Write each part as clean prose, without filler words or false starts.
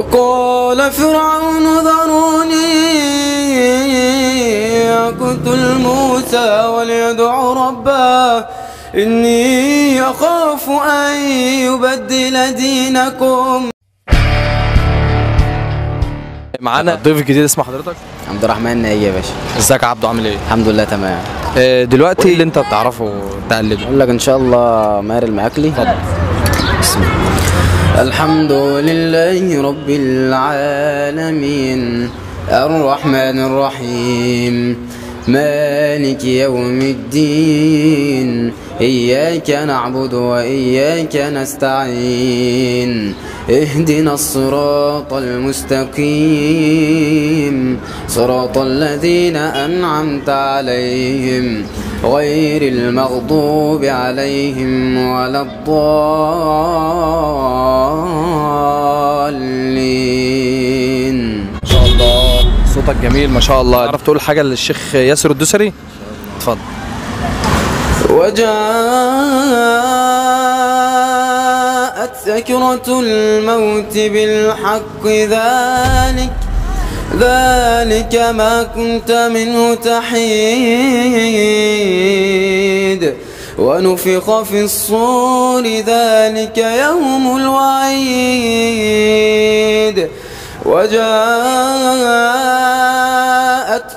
وقال فرعون ذروني أقتل موسى وليدع ربه إني أخاف أن يبدل دينكم. معانا الضيف الجديد، اسم حضرتك؟ عبد الرحمن ناجي يا باشا. ازيك يا عبدو، عامل ايه؟ الحمد لله تمام. دلوقتي اللي انت بتعرفه تقلده اقول لك ان شاء الله ماهر المعقلي. اتفضل. بسم الله. الحمد لله رب العالمين الرحمن الرحيم مالك يوم الدين إياك نعبد وإياك نستعين اهدنا الصراط المستقيم صراط الذين أنعمت عليهم غير المغضوب عليهم ولا الضالين. ما شاء الله صوتك جميل ما شاء الله. تعرف تقول حاجة للشيخ ياسر الدوسري؟ اتفضل. وجاءت سكرة الموت بالحق ذلك ما كنت منه تحيد ونفخ في الصور ذلك يوم الوعيد وجاءت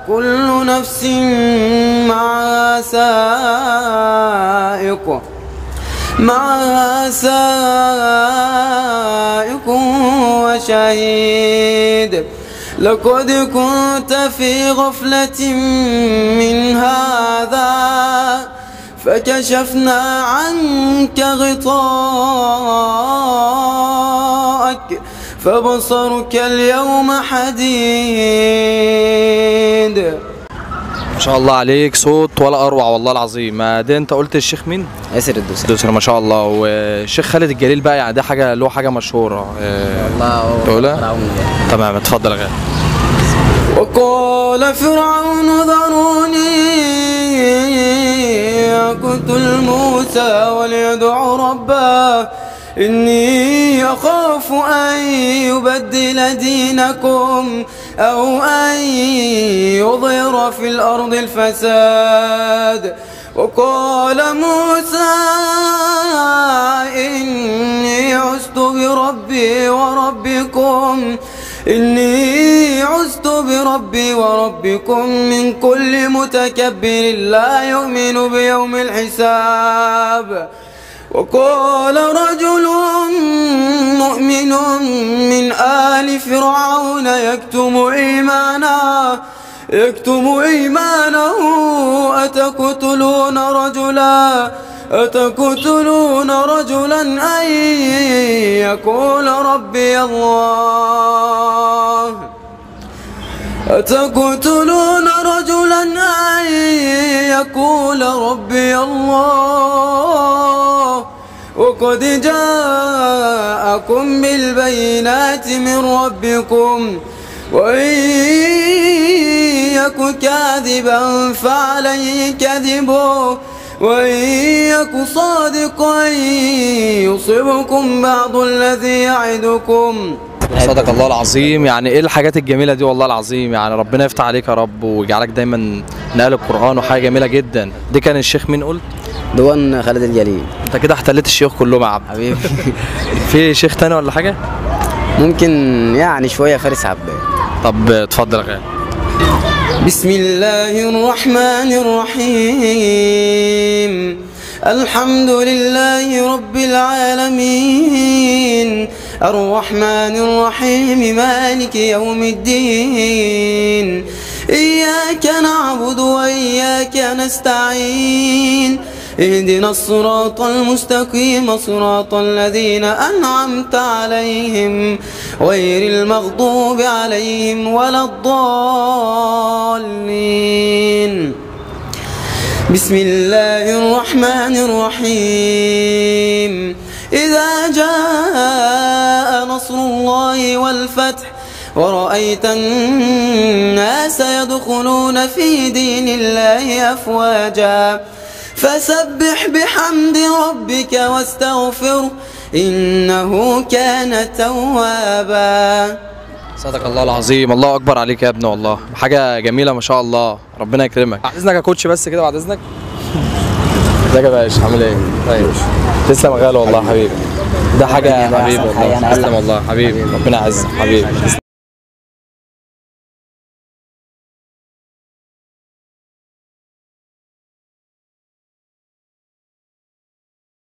كل نفس معها سائق وشهيد لقد كنت في غفلة من هذا فكشفنا عنك غطاءك فبصرك اليوم حديد. ما شاء الله عليك، صوت ولا اروع والله العظيم. ده انت قلت الشيخ مين؟ ياسر الدوسري. ما شاء الله. والشيخ خالد الجليل بقى يعني ده حاجه له حاجه مشهوره الله تقولها؟ تمام اتفضل يا غالي. وقال فرعون ذروني أقتل موسى وليدع ربه إني أخاف أن يبدل دينكم أو أن يظهر في الأرض الفساد. وقال موسى إني عزت بربي وربكم من كل متكبر لا يؤمن بيوم الحساب. وقال رجل مؤمن من آل فرعون يكتم إيمانه أتقتلون رجلا أن يقول ربي الله وقد جاءكم بالبينات من ربكم وإن يك كاذبا فعليه كذبه وإن يك صادقا يصبكم بعض الذي يعدكم. صدق الله العظيم. يعني ايه الحاجات الجميله دي والله العظيم، يعني ربنا يفتح عليك يا رب ويجعلك دايما نقل القرآن وحاجه جميله جدا. دي كان الشيخ مين قلت؟ دوان خالد الجليل. انت كده احتليت الشيوخ كلهم يا عبد حبيبي. في شيخ تاني ولا حاجه؟ ممكن يعني شويه فارس عباد. طب اتفضل يا غالي. بسم الله الرحمن الرحيم الحمد لله رب العالمين الرحمن الرحيم مالك يوم الدين إياك نعبد وإياك نستعين اهدنا الصراط المستقيم صراط الذين أنعمت عليهم غير المغضوب عليهم ولا الضالين. بسم الله الرحمن الرحيم إذا جاء نصر الله والفتح ورأيت الناس يدخلون في دين الله أفواجا فسبح بحمد ربك واستغفره إنه كان توابا. صدق الله العظيم. الله اكبر عليك يا ابني، والله حاجه جميله ما شاء الله، ربنا يكرمك. بعد اذنك يا كوتش بس كده، بعد اذنك. ازيك يا باشا، عامل ايه؟ طيب تسلم يا غالي والله حبيبي، ده حاجه حبيبي والله، تسلم والله حبيبي، ربنا يعزك حبيبي.